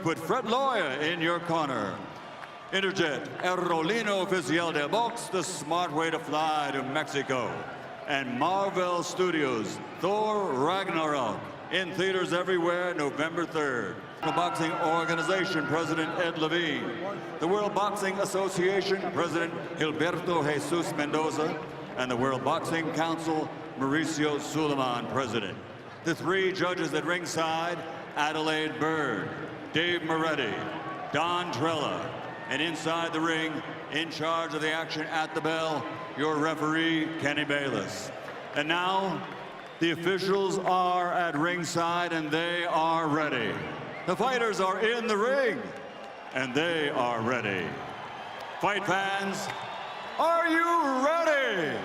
put Fred Loya in your corner. Interjet Aerolino Oficial de Box, the smart way to fly to Mexico. And Marvel Studios, Thor Ragnarok, in theaters everywhere, November 3rd. The Boxing Organization President Ed Levine, the World Boxing Association President Gilberto Jesus Mendoza, and the World Boxing Council Mauricio Suleiman, President. The three judges at ringside, Adelaide Bird, Dave Moretti, Don Trella, and inside the ring, in charge of the action at the bell, your referee, Kenny Bayless. And now, the officials are at ringside and they are ready. The fighters are in the ring and they are ready. Fight fans, are you ready?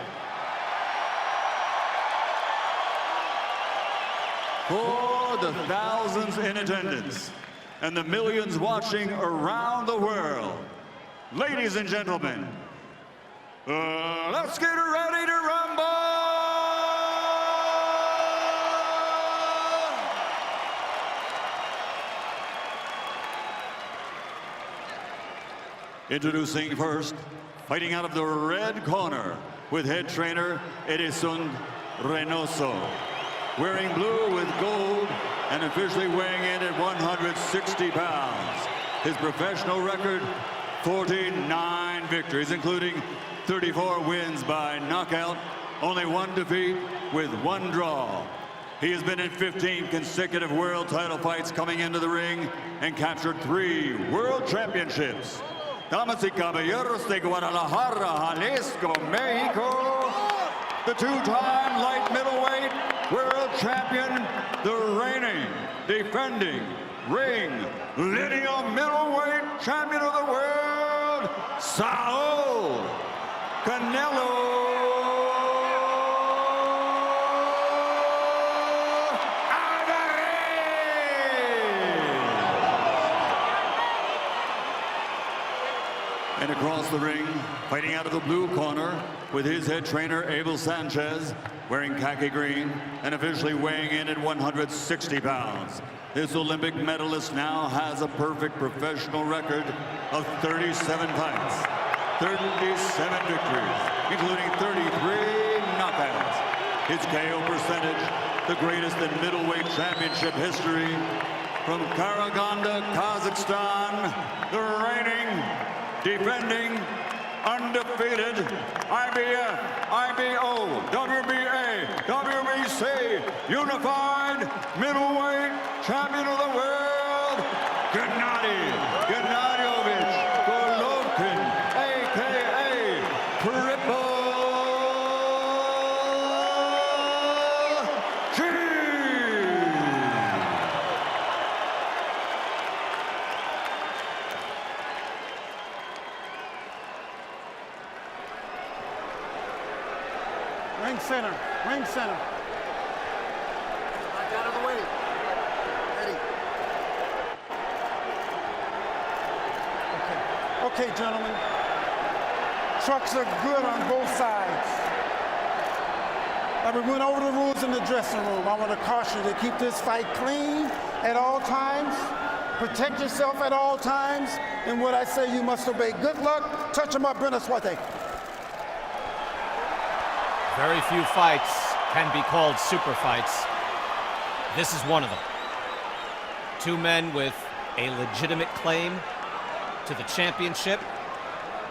For the thousands in attendance and the millions watching around the world, ladies and gentlemen, let's get ready to rumble! Introducing first, fighting out of the red corner with head trainer Edison Reynoso. Wearing blue with gold and officially weighing in at 160 pounds. His professional record, 49 victories, including 34 wins by knockout, only one defeat with one draw. He has been in 15 consecutive world title fights coming into the ring and captured 3 world championships. Damas y caballeros de Guadalajara, Jalisco, Mexico, the two-time light middleweight world champion, the reigning, defending, ring, lineal middleweight champion of the world, Saul Canelo And across the ring, fighting out of the blue corner with his head trainer, Abel Sanchez, wearing khaki green and officially weighing in at 160 pounds. This Olympic medalist now has a perfect professional record of 37 fights, 37 victories, including 33 knockouts. His KO percentage, the greatest in middleweight championship history. From Karaganda, Kazakhstan, the reigning, defending, undefeated IBF, IBO, WBA, WBC, unified middleweight champion of the world, Gennady Golovkin, a.k.a. Triple G. Ring center, ring center. Back out of the way. Ready. Okay, gentlemen. Trucks are good on both sides. We went over the rules in the dressing room. I want to caution you to keep this fight clean at all times. Protect yourself at all times. And what I say, you must obey. Good luck. Touch him up, Brenda Swate. Very few fights can be called super fights. This is one of them. Two men with a legitimate claim to the championship,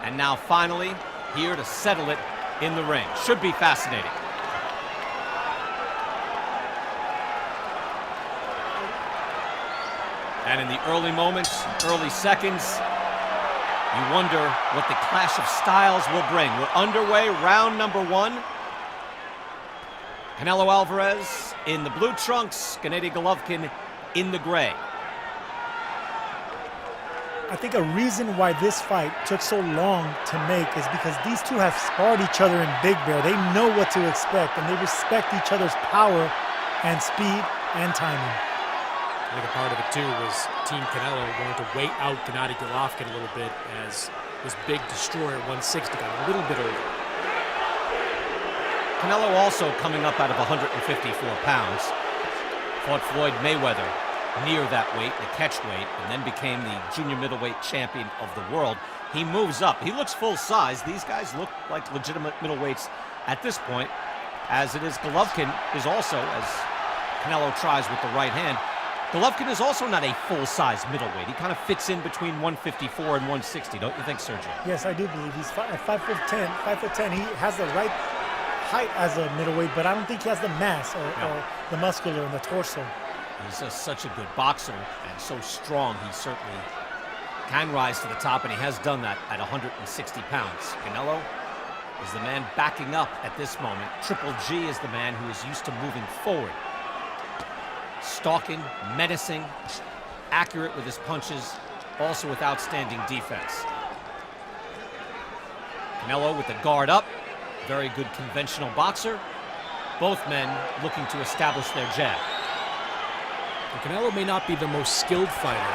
and now finally here to settle it in the ring. Should be fascinating. And in the early moments, early seconds, you wonder what the clash of styles will bring. We're underway, round number 1. Canelo Alvarez in the blue trunks, Gennady Golovkin in the gray. I think a reason why this fight took so long to make is because these two have sparred each other in Big Bear. They know what to expect, and they respect each other's power and speed and timing. I think a part of it, too, was Team Canelo wanting to wait out Gennady Golovkin a little bit as this big destroyer at 160 got a little bit older. Canelo also coming up out of 154 pounds. Fought Floyd Mayweather near that weight, the catch weight, and then became the junior middleweight champion of the world. He moves up. He looks full size. These guys look like legitimate middleweights at this point, as it is Golovkin is also, as Canelo tries with the right hand. Golovkin is also not a full-size middleweight. He kind of fits in between 154 and 160, don't you think, Sergio? Yes, I do believe he's at 5'10". 5'10". He has the right height as a middleweight, but I don't think he has the mass or the muscular and the torso. He's just such a good boxer and so strong. He certainly can rise to the top, and he has done that at 160 pounds. Canelo is the man backing up at this moment. Triple G is the man who is used to moving forward. Stalking, menacing, accurate with his punches, also with outstanding defense. Canelo with the guard up, very good conventional boxer. Both men looking to establish their jab. Canelo may not be the most skilled fighter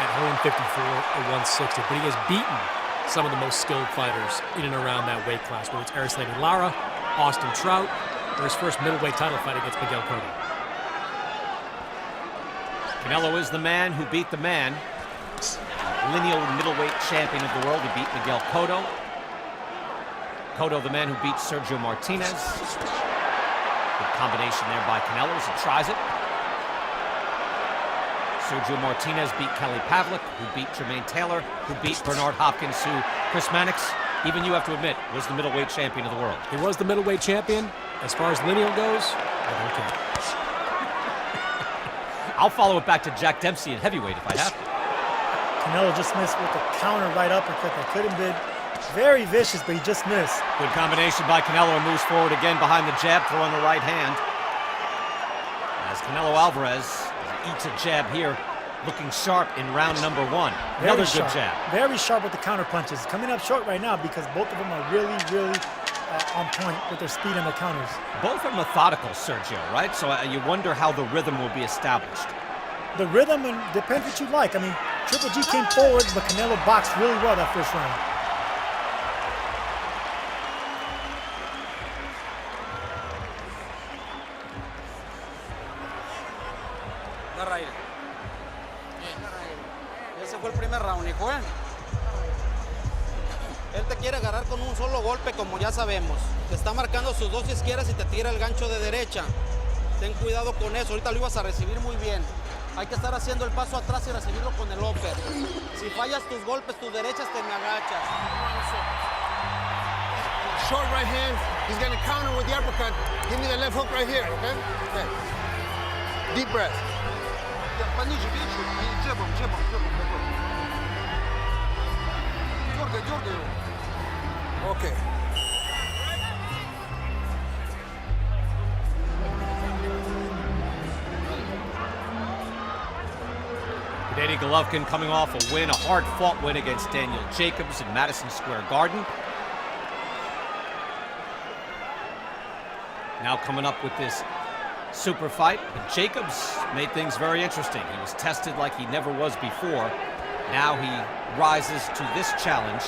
at 154 or 160, but he has beaten some of the most skilled fighters in and around that weight class, whether it's Erislandy Lara, Austin Trout, or his first middleweight title fight against Miguel Cotto. Canelo is the man who beat the man. Lineal middleweight champion of the world. He beat Miguel Cotto. Cotto, the man who beat Sergio Martinez. Good combination there by Canelo as he tries it. Sergio Martinez beat Kelly Pavlik, who beat Jermaine Taylor, who beat Bernard Hopkins, who Chris Mannix, even you have to admit, was the middleweight champion of the world. He was the middleweight champion. As far as lineal goes, I don't care. I'll follow it back to Jack Dempsey in heavyweight if I have to. Canelo just missed with the counter right uppercut that could have been very vicious, but he just missed. Good combination by Canelo, and moves forward again behind the jab, throwing the right hand. As Canelo Alvarez eats a jab here, looking sharp in round number one. Another good jab. Very sharp with the counter punches. Coming up short right now because both of them are really, really on point with their speed and their counters. Both are methodical, Sergio, right? So you wonder how the rhythm will be established. The rhythm and depends what you like. I mean, Triple G came forward, but Canelo boxed really well that first round. Ese fue el primer round, hijo, ¿eh? Él te quiere agarrar con un solo golpe, como ya sabemos. Te está marcando sus dos izquierdas y te tira el gancho de derecha. Ten cuidado con eso. Ahorita lo ibas a recibir muy bien. Hay que estar haciendo el paso atrás y recibirlo con el upper. Si fallas tus golpes, tus derechas, te me agachas. Short right hand. He's going to counter with the uppercut. Give me the left hook right here, okay? Okay. Deep breath. Пониже, видишь? И джебом. Дергай его. Okay. Gennady Golovkin coming off a win, a hard-fought win against Daniel Jacobs in Madison Square Garden. Now coming up with this super fight, but Jacobs made things very interesting. He was tested like he never was before. Now he rises to this challenge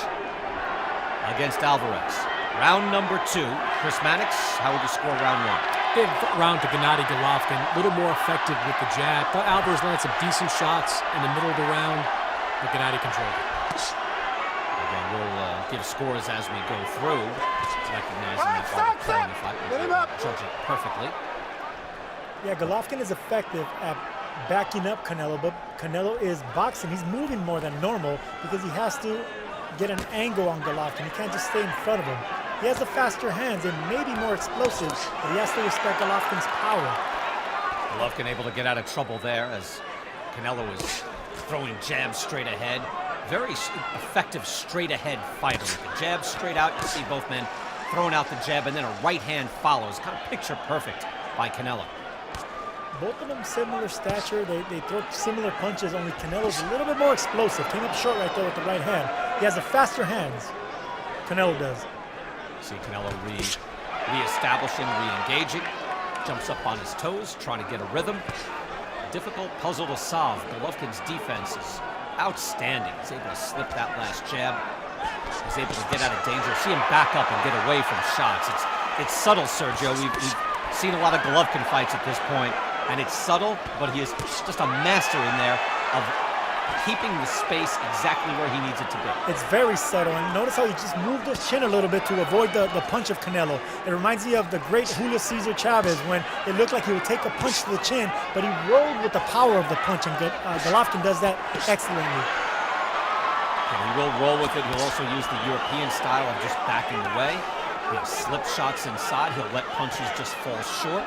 against Alvarez. Round number two. Chris Mannix, how would you score round one? Big round to Gennady Golovkin, a little more effective with the jab. Thought Alvarez landed some decent shots in the middle of the round, but Gennady controlled it. Again, we'll give scores as we go through, recognizing that while we're playing the fight, we'll judge it perfectly. Yeah, Golovkin is effective at backing up Canelo, but Canelo is boxing. He's moving more than normal because he has to get an angle on Golovkin. He can't just stay in front of him. He has the faster hands and maybe more explosive, but he has to respect Golovkin's power. Golovkin able to get out of trouble there as Canelo is throwing jabs straight ahead. Very effective straight ahead fighter. With the jab straight out, you see both men throwing out the jab, and then a right hand follows. Kind of picture perfect by Canelo. Both of them similar stature. They throw similar punches, only Canelo's a little bit more explosive. Came up short right there with the right hand. He has the faster hands. Canelo does. See Canelo re-establishing, re-engaging. Jumps up on his toes, trying to get a rhythm. Difficult puzzle to solve. Golovkin's defense is outstanding. He's able to slip that last jab. He's able to get out of danger. See him back up and get away from shots. It's subtle, Sergio. We've seen a lot of Golovkin fights at this point, And it's subtle, but he is just a master in there of keeping the space exactly where he needs it to be. It's very subtle, and notice how he just moved his chin a little bit to avoid the punch of Canelo. It reminds me of the great Julio Cesar Chavez when it looked like he would take a punch to the chin, but he rolled with the power of the punch, and Golovkin does that excellently. And he will roll with it. He'll also use the European style of just backing away. He'll slip shots inside. He'll let punches just fall short.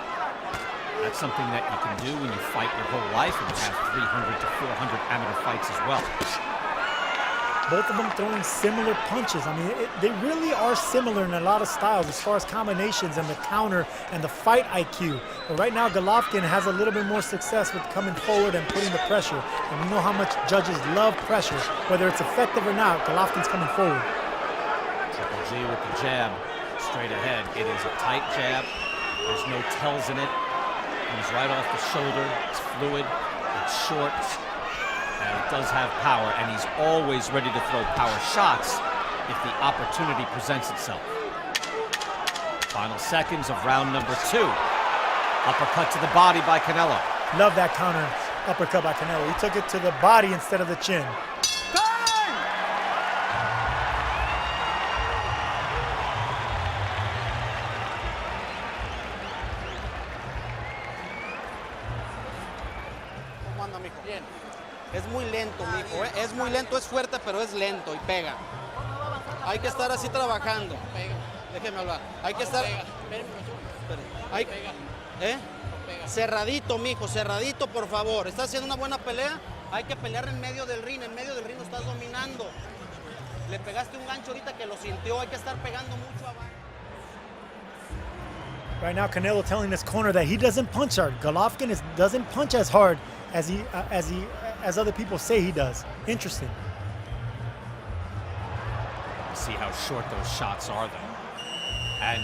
That's something that you can do when you fight your whole life, and you have 300 to 400 amateur fights as well. Both of them throwing similar punches. I mean, they really are similar in a lot of styles as far as combinations and the counter and the fight IQ. But right now, Golovkin has a little bit more success with coming forward and putting the pressure. And we know how much judges love pressure. Whether it's effective or not, Golovkin's coming forward. Triple G with the jab, straight ahead. It is a tight jab. There's no tells in it. Comes right off the shoulder. It's fluid. It's short. And it does have power, and he's always ready to throw power shots if the opportunity presents itself. Final seconds of round number 2. Uppercut to the body by Canelo. Love that counter uppercut by Canelo. He took it to the body instead of the chin. Bien. Es muy lento, mijo, ¿eh? Es muy lento, es fuerte, pero es lento y pega. Hay que estar así trabajando. Pega. Déjeme hablar. Hay que estar... Hay... ¿Eh? Cerradito, mijo, cerradito, por favor. Está haciendo una buena pelea. Hay que pelear en medio del ring. En medio del ring lo estás dominando. Le pegaste un gancho ahorita que lo sintió. Hay que estar pegando mucho abajo. Right now, Canelo telling this corner that he doesn't punch hard. Golovkin doesn't punch as hard as other people say he does. Interesting. See how short those shots are, though. And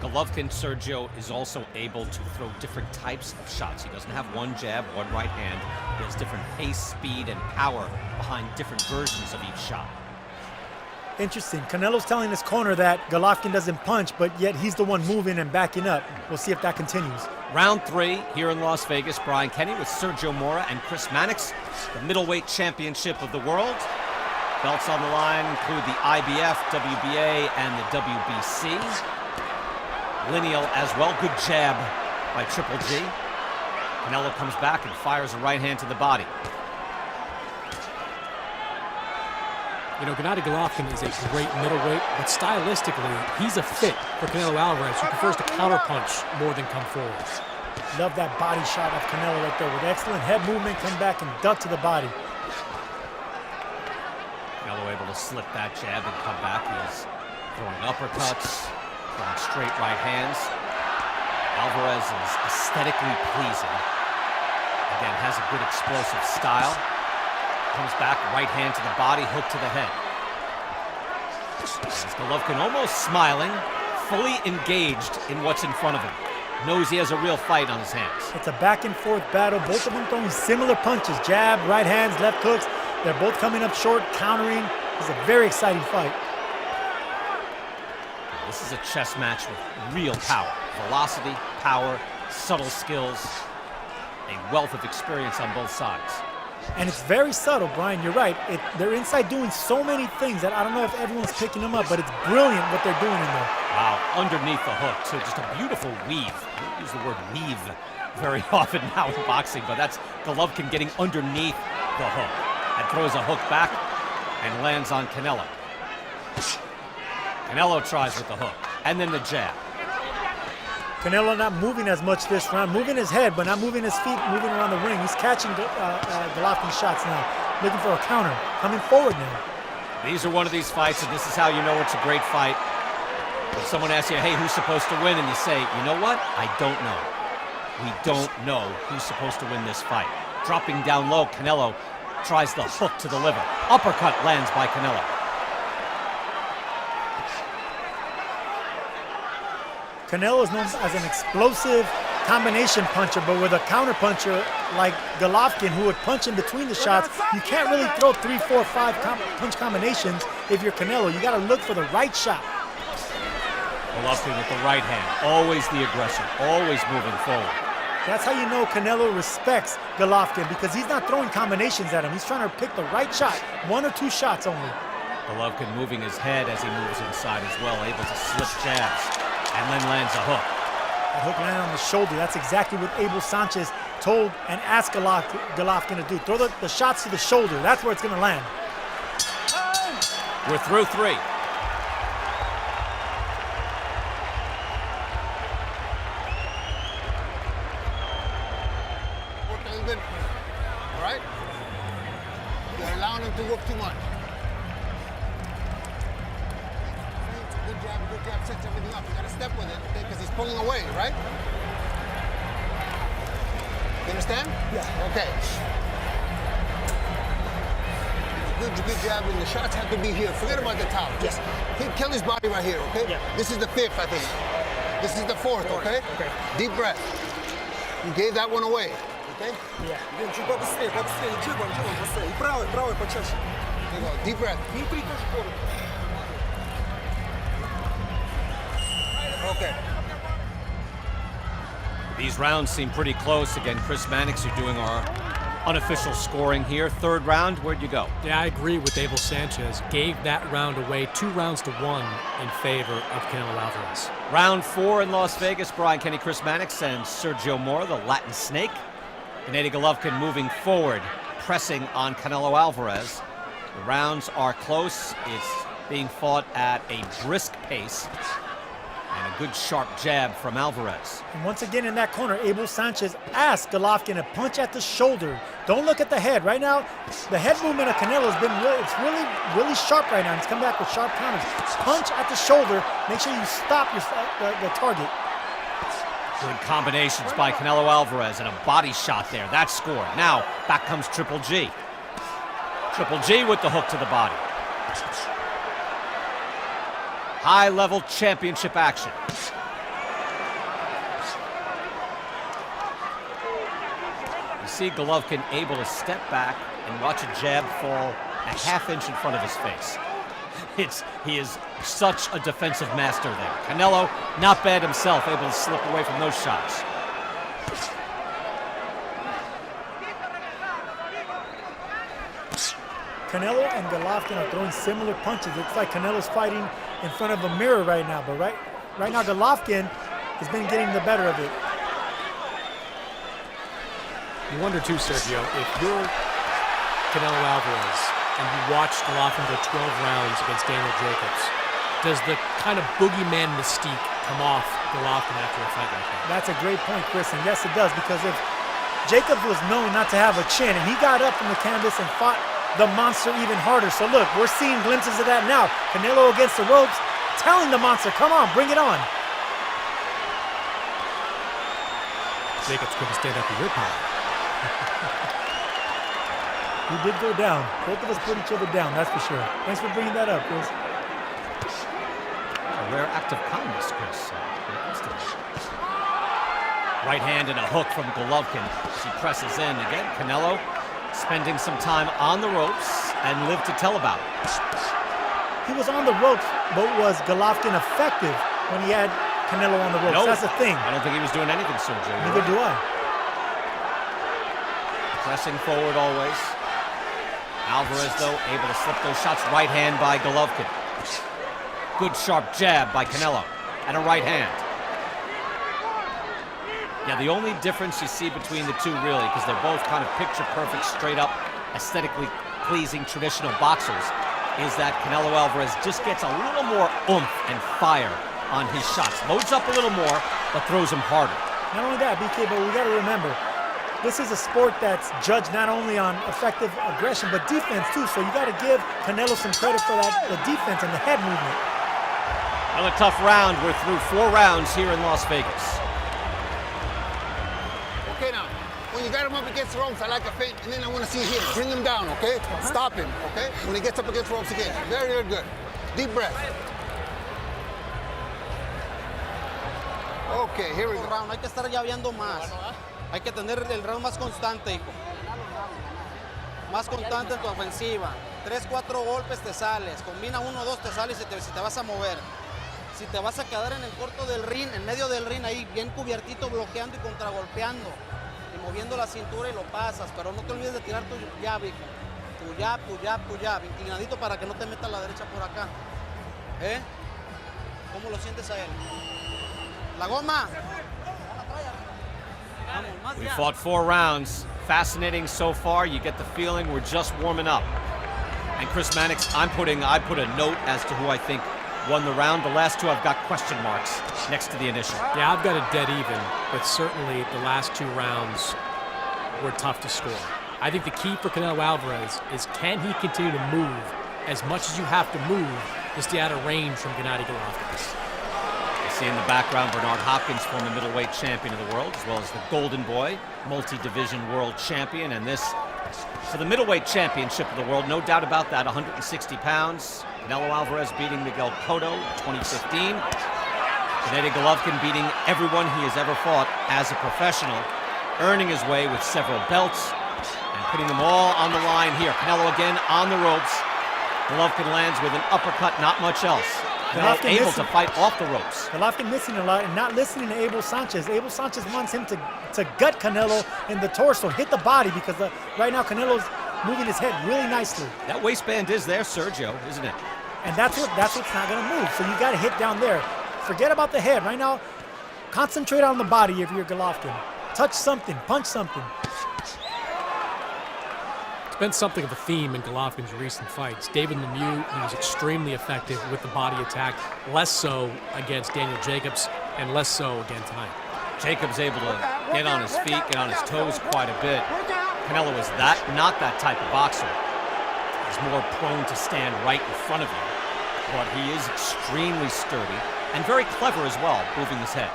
Golovkin, Sergio, is also able to throw different types of shots. He doesn't have one jab, one right hand. He has different pace, speed, and power behind different versions of each shot. Interesting. Canelo's telling this corner that Golovkin doesn't punch, but yet he's the one moving and backing up. We'll see if that continues. Round 3 here in Las Vegas. Brian Kenny with Sergio Mora and Chris Mannix, the middleweight championship of the world. Belts on the line include the IBF, WBA, and the WBC. Lineal as well. Good jab by Triple G. Canelo comes back and fires a right hand to the body. You know, Gennady Golovkin is a great middleweight, but stylistically, he's a fit for Canelo Alvarez, who prefers to counterpunch more than come forward. Love that body shot of Canelo right there. With excellent head movement, come back and duck to the body. Canelo able to slip that jab and come back. He is throwing uppercuts, throwing straight right hands. Alvarez is aesthetically pleasing. Again, has a good explosive style. Comes back, right hand to the body, hook to the head. As Golovkin almost smiling, fully engaged in what's in front of him. Knows he has a real fight on his hands. It's a back and forth battle. Both of them throwing similar punches. Jab, right hands, left hooks. They're both coming up short, countering. It's a very exciting fight. This is a chess match with real power. Velocity, power, subtle skills, a wealth of experience on both sides. And it's very subtle, Brian, you're right. They're inside doing so many things that I don't know if everyone's picking them up, but it's brilliant what they're doing in there. Wow, underneath the hook, so just a beautiful weave. I don't use the word weave very often now in boxing, but that's Golovkin getting underneath the hook and throws a hook back and lands on Canelo. Canelo tries with the hook, and then the jab. Canelo not moving as much this round, moving his head, but not moving his feet, moving around the ring. He's catching Golovkin's shots now, looking for a counter, coming forward now. These are one of these fights, and this is how you know it's a great fight. When someone asks you, hey, who's supposed to win? And you say, you know what? I don't know. We don't know who's supposed to win this fight. Dropping down low, Canelo tries the hook to the liver. Uppercut lands by Canelo. Canelo is known as an explosive combination puncher, but with a counter puncher like Golovkin, who would punch in between the shots, you can't really throw 3, 4, 5 punch combinations if you're Canelo. You got to look for the right shot. Golovkin with the right hand, always the aggressor, always moving forward. That's how you know Canelo respects Golovkin, because he's not throwing combinations at him. He's trying to pick the right shot, 1 or 2 shots only. Golovkin moving his head as he moves inside as well, able to slip jabs, and then lands a hook. That hook landed on the shoulder. That's exactly what Abel Sanchez told and asked Golovkin to do. Throw the shots to the shoulder. That's where it's going to land. We're through 3. Good. All right? You're allowing him to work too much. Good jab, sets everything up. You gotta step with it, okay? Because he's pulling away, right? You understand? Yeah. Okay. Good jab, and the shots have to be here. Forget about the top. Just kill his body right here, okay? Yeah. This is the 5th, I think. This is the 4th, okay? Okay. Deep breath. You gave that one away. Okay? Yeah. There you go. Deep breath. Okay. These rounds seem pretty close. Again, Chris Mannix, you're doing our unofficial scoring here. 3rd round, where'd you go? Yeah, I agree with Abel Sanchez. Gave that round away 2 rounds to 1 in favor of Canelo Alvarez. Round 4 in Las Vegas. Brian Kenny, Chris Mannix, and Sergio Mora, the Latin Snake. Gennady Golovkin moving forward, pressing on Canelo Alvarez. The rounds are close. It's being fought at a brisk pace. And a good sharp jab from Alvarez. And once again in that corner, Abel Sanchez asked Golovkin to punch at the shoulder. Don't look at the head. Right now, the head movement of Canelo has been really sharp right now. He's come back with sharp counters. Punch at the shoulder. Make sure you stop the target. Good combinations by Canelo Alvarez and a body shot there. That scored. Now, back comes Triple G. Triple G with the hook to the body. High-level championship action. You see Golovkin able to step back and watch a jab fall a half-inch in front of his face. He is such a defensive master there. Canelo, not bad himself, able to slip away from those shots. Canelo and Golovkin are throwing similar punches. It's like Canelo's fighting in front of a mirror right now, but right now Golovkin has been getting the better of it. You wonder too, Sergio, if you're Canelo Alvarez and you watch Golovkin go 12 rounds against Daniel Jacobs, does the kind of boogeyman mystique come off Golovkin after a fight like that? That's a great point, Chris, and yes, it does, because if Jacobs was known not to have a chin, and he got up from the canvas and fought the monster even harder. So look, we're seeing glimpses of that now. Canelo against the ropes, telling the monster, come on, bring it on. Jacobs couldn't stand up to your power. He did go down. Both of us put each other down, that's for sure. Thanks for bringing that up, Chris. A rare act of kindness, Chris. Right hand and a hook from Golovkin. She presses in again. Canelo spending some time on the ropes and lived to tell about it. He was on the ropes, but was Golovkin effective when he had Canelo on the ropes? No, that's the thing. I don't think he was doing anything, Sergio. Neither do I. Pressing forward always. Alvarez, though, able to slip those shots. Right hand by Golovkin. Good sharp jab by Canelo. And a right hand. Yeah, the only difference you see between the two, really, because they're both kind of picture-perfect, straight-up, aesthetically pleasing traditional boxers, is that Canelo Alvarez just gets a little more oomph and fire on his shots. Loads up a little more, but throws them harder. Not only that, BK, but we got to remember, this is a sport that's judged not only on effective aggression, but defense, too. So you got to give Canelo some credit for that, the defense and the head movement. Another tough round. We're through 4 rounds here in Las Vegas. Okay, now, when you got him up against the ropes, I like a feint, and then I want to see him. Bring him down, okay? Stop him, okay? When he gets up against the ropes again. Very, very good. Deep breath. Okay, here we go. Round, hay que estar llaveando más. Hay que tener el round más constante, hijo. Más constante en tu ofensiva. 3, 4 golpes te sales. Combina 1, 2, te sales y te vas a mover. Si te vas a quedar en el corto del ring, en medio del ring, ahí bien cubiertito, bloqueando y contragolpeando. Y moviendo la cintura y lo pasas. Pero no te olvides de tirar tu jab, hijo. Tu jab, tu jab, tu jab. Inclinadito para que no te meta la derecha por acá. ¿Eh? ¿Cómo lo sientes a él? La goma. Vamos, más We jab. fought 4 rounds. Fascinating so far. You get the feeling we're just warming up. And Chris Mannix, I put a note as to who I think won the round. The last 2 I've got question marks next to the initial. Yeah, I've got a dead even, but certainly the last 2 rounds were tough to score. I think the key for Canelo Alvarez is, can he continue to move as much as you have to move to stay out of range from Gennady Golovkin? You see in the background Bernard Hopkins, former middleweight champion of the world, as well as the Golden Boy, multi-division world champion, and this for the middleweight championship of the world, no doubt about that, 160 pounds. Canelo Alvarez beating Miguel Cotto in 2015. Gennady Golovkin beating everyone he has ever fought as a professional, earning his way with several belts, and putting them all on the line here. Canelo again on the ropes. Golovkin lands with an uppercut, not much else. Canelo Golovkin able missing. to fight off the ropes. Golovkin missing a lot and not listening to Abel Sanchez. Abel Sanchez wants him to gut Canelo in the torso, hit the body, because right now Canelo's moving his head really nicely. That waistband is there, Sergio, isn't it? And that's what's not going to move. So you got to hit down there. Forget about the head. Right now, concentrate on the body if you're Golovkin. Touch something, punch something. It's been something of a theme in Golovkin's recent fights. David Lemieux, he was extremely effective with the body attack, less so against Daniel Jacobs, and less so again tonight. Jacobs able to get on his feet, get on his toes quite a bit. Canelo is not that type of boxer. He's more prone to stand right in front of you. But he is extremely sturdy and very clever as well, moving his head.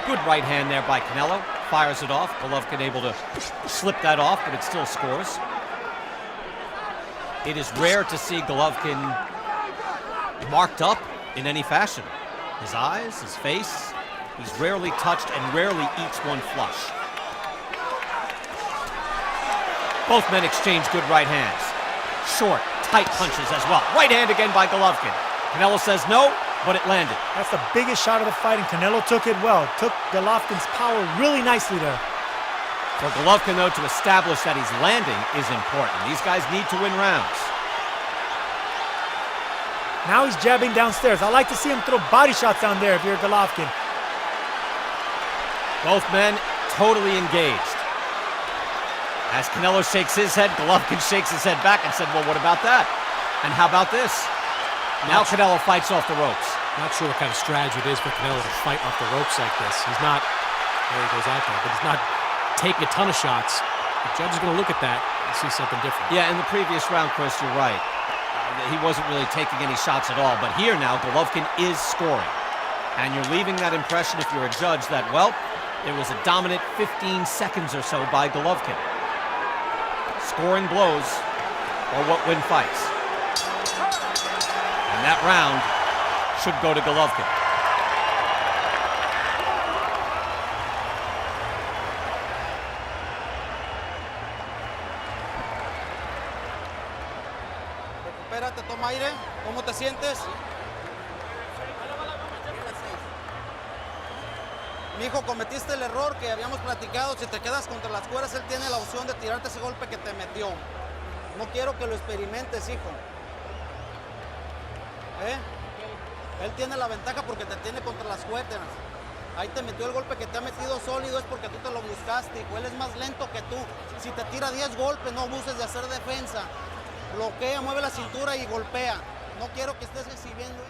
Good right hand there by Canelo. Fires it off. Golovkin able to slip that off, but it still scores. It is rare to see Golovkin marked up in any fashion. His eyes, his face, he's rarely touched and rarely eats one flush. Both men exchange good right hands. Short, tight punches as well. Right hand again by Golovkin. Canelo says no, but it landed. That's the biggest shot of the fight, and Canelo took it well. Took Golovkin's power really nicely there. For Golovkin, though, to establish that he's landing is important. These guys need to win rounds. Now he's jabbing downstairs. I like to see him throw body shots down there if you're Golovkin. Both men totally engaged. As Canelo shakes his head, Golovkin shakes his head back and said, well, what about that? And how about this? Now Canelo fights off the ropes. Not sure what kind of strategy it is for Canelo to fight off the ropes like this. He's not, there he goes out there, but he's not taking a ton of shots. The judge is going to look at that and see something different. Yeah, in the previous round, Chris, you're right. He wasn't really taking any shots at all. But here now, Golovkin is scoring. And you're leaving that impression, if you're a judge, that, well, it was a dominant 15 seconds or so by Golovkin. Scoring blows are what win fights. And that round should go to Golovkin. Recupérate, toma aire. ¿Cómo te sientes? Mijo, cometiste el error que habíamos platicado. Si te quedas contra las cuerdas, él tiene la opción de tirarte ese golpe que te metió. No quiero que lo experimentes, hijo. Él tiene la ventaja porque te tiene contra las cuerdas. Ahí te metió el golpe que te ha metido sólido, es porque tú te lo buscaste, hijo. Él es más lento que tú. Si te tira 10 golpes, no abuses de hacer defensa. Bloquea, mueve la cintura y golpea. No quiero que estés recibiendo.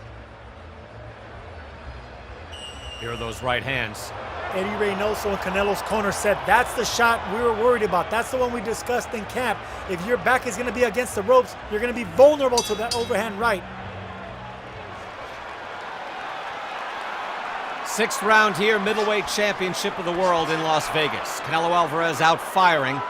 Here are those right hands. Eddie Reynoso in Canelo's corner said, that's the shot we were worried about. That's the one we discussed in camp. If your back is going to be against the ropes, you're going to be vulnerable to that overhand right. Sixth round here, middleweight championship of the world in Las Vegas. Canelo Alvarez out firing.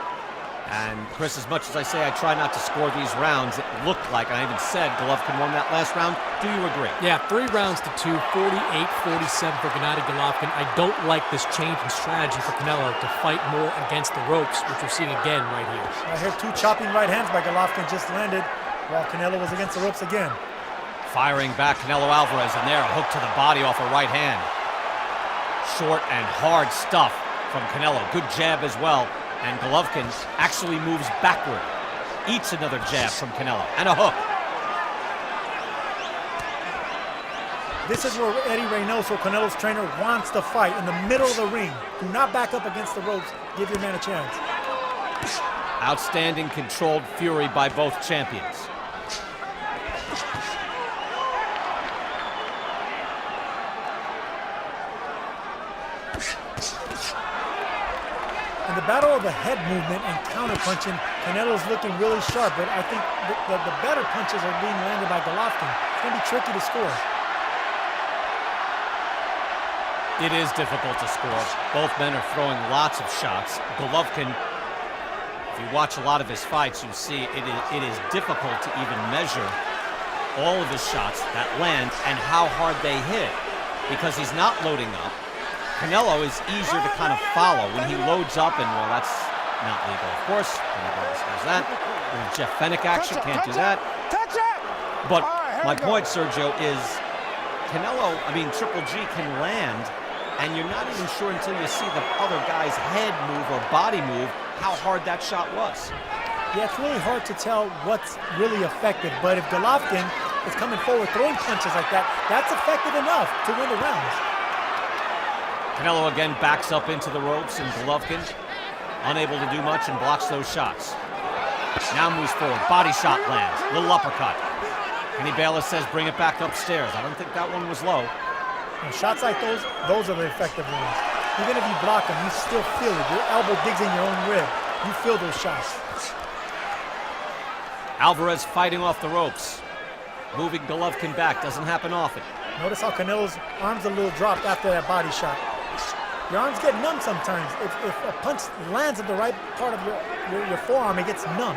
And Chris, as much as I say I try not to score these rounds, it looked like, and I even said Golovkin won that last round. Do you agree? Yeah, 3 rounds to 2, 48-47 for Gennady Golovkin. I don't like this change in strategy for Canelo to fight more against the ropes, which we're seeing again right here. I heard 2 chopping right hands by Golovkin just landed while Canelo was against the ropes again. Firing back, Canelo Alvarez, and there, a hook to the body off a right hand. Short and hard stuff from Canelo. Good jab as well. And Golovkin actually moves backward. Eats another jab from Canelo. And a hook. This is where Eddie Reynoso, Canelo's trainer, wants to fight, in the middle of the ring. Do not back up against the ropes. Give your man a chance. Outstanding controlled fury by both champions. In the battle of the head movement and counter-punching, Canelo's looking really sharp, but I think the better punches are being landed by Golovkin. It's going to be tricky to score. It is difficult to score. Both men are throwing lots of shots. Golovkin, if you watch a lot of his fights, you see it is difficult to even measure all of his shots that land and how hard they hit, because he's not loading up. Canelo is easier to kind of follow when he loads up, and well, that's not legal, of course. Anybody does that. There's Jeff Fennick action, can't do that. But my point, Sergio, is Triple G can land, and you're not even sure until you see the other guy's head move or body move how hard that shot was. Yeah, it's really hard to tell what's really effective, but if Golovkin is coming forward throwing punches like that, that's effective enough to win the rounds. Canelo again backs up into the ropes, and Golovkin unable to do much and blocks those shots. Now moves forward, body shot lands, little uppercut. Kenny Bayless says bring it back upstairs. I don't think that one was low. And shots like those are the effective ones. Even if you block them, you still feel it. Your elbow digs in your own rib. You feel those shots. Alvarez fighting off the ropes. Moving Golovkin back, doesn't happen often. Notice how Canelo's arms a little dropped after that body shot. Your arms get numb sometimes. If a punch lands at the right part of your forearm, it gets numb.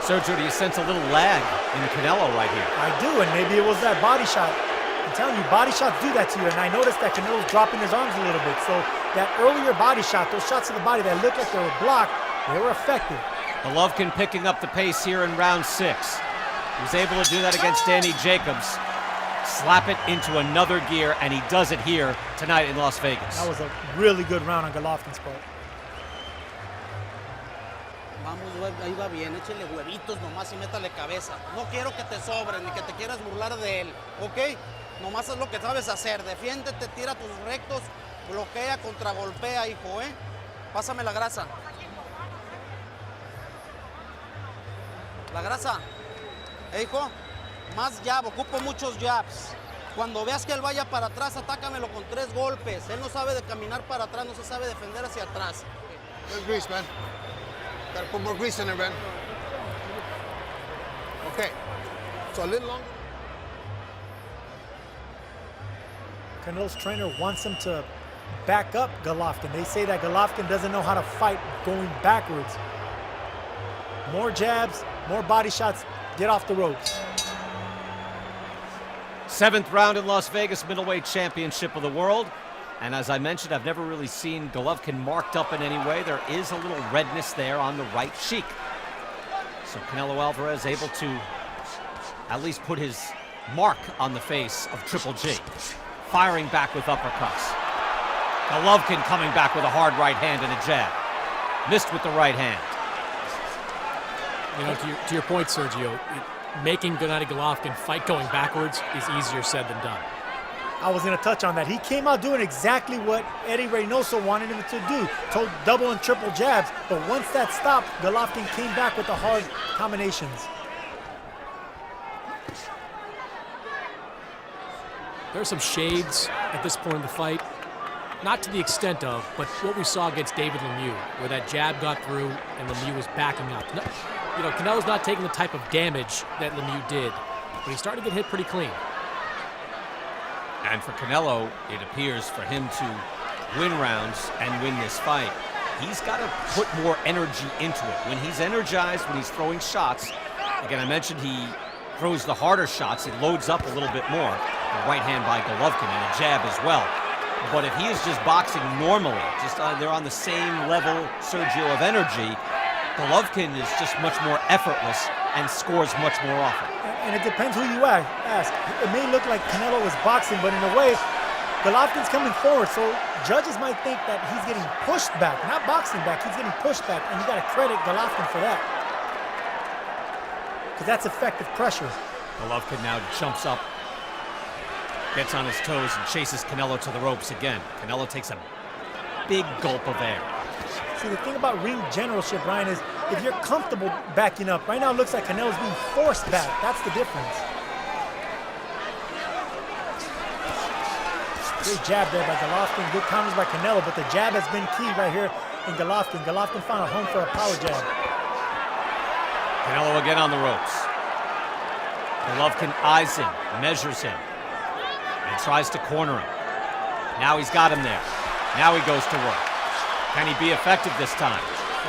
Sergio, do you sense a little lag in Canelo right here? I do, and maybe it was that body shot. I'm telling you, body shots do that to you, and I noticed that Canelo's dropping his arms a little bit. So that earlier body shot, those shots to the body that look like they were blocked, they were effective. Golovkin picking up the pace here in round 6. He was able to do that against Danny Jacobs. Slap it into another gear, and he does it here tonight in Las Vegas. That was a really good round on Golovkin's part. Vamos, ahí va bien, échale huevitos nomás y métale cabeza. No quiero que te sobren ni que te quieras burlar de él, ¿ok? Nomás es lo que sabes hacer. Defiéndete, tira tus rectos, bloquea, contragolpea, hijo, ¿eh? Pásame la grasa. La grasa. Hijo, más jab, ocupo muchos jabs. Cuando veas que él vaya para atrás, atácamelo con 3 golpes. Él no sabe de caminar para atrás, no se sabe defender hacia atrás. There's grease, man. Gotta put more grease in there, man. Okay. So a little longer. Canelo's trainer wants him to back up Golovkin. They say that Golovkin doesn't know how to fight going backwards. More jabs, more body shots, get off the ropes. 7th round in Las Vegas Middleweight Championship of the World. And as I mentioned, I've never really seen Golovkin marked up in any way. There is a little redness there on the right cheek. So Canelo Alvarez able to at least put his mark on the face of Triple G. Firing back with uppercuts. Golovkin coming back with a hard right hand and a jab. Missed with the right hand. You know, to your point, Sergio, making Gennady Golovkin fight going backwards is easier said than done. I was going to touch on that. He came out doing exactly what Eddie Reynoso wanted him to do, to double and triple jabs. But once that stopped, Golovkin came back with the hard combinations. There are some shades at this point in the fight. Not to the extent of, but what we saw against David Lemieux, where that jab got through and Lemieux was backing up. You know, Canelo's not taking the type of damage that Lemieux did, but he's starting to get hit pretty clean. And for Canelo, it appears for him to win rounds and win this fight, he's got to put more energy into it. When he's energized, when he's throwing shots, again, I mentioned he throws the harder shots, he loads up a little bit more. The right hand by Golovkin and a jab as well. But if he is just boxing normally, just they're on the same level, Sergio, of energy, Golovkin is just much more effortless and scores much more often. And it depends who you ask. It may look like Canelo is boxing, but in a way, Golovkin's coming forward, so judges might think that he's getting pushed back, not boxing back, he's getting pushed back, and you gotta credit Golovkin for that. Because that's effective pressure. Golovkin now jumps up, gets on his toes, and chases Canelo to the ropes again. Canelo takes a big gulp of air. See, the thing about ring generalship, Ryan, is if you're comfortable backing up, right now it looks like Canelo's being forced back. That's the difference. Great jab there by Golovkin, good counters by Canelo, but the jab has been key right here in Golovkin. Golovkin found a home for a power jab. Canelo again on the ropes. Golovkin eyes him, measures him, and tries to corner him. Now he's got him there. Now he goes to work. Can he be effective this time?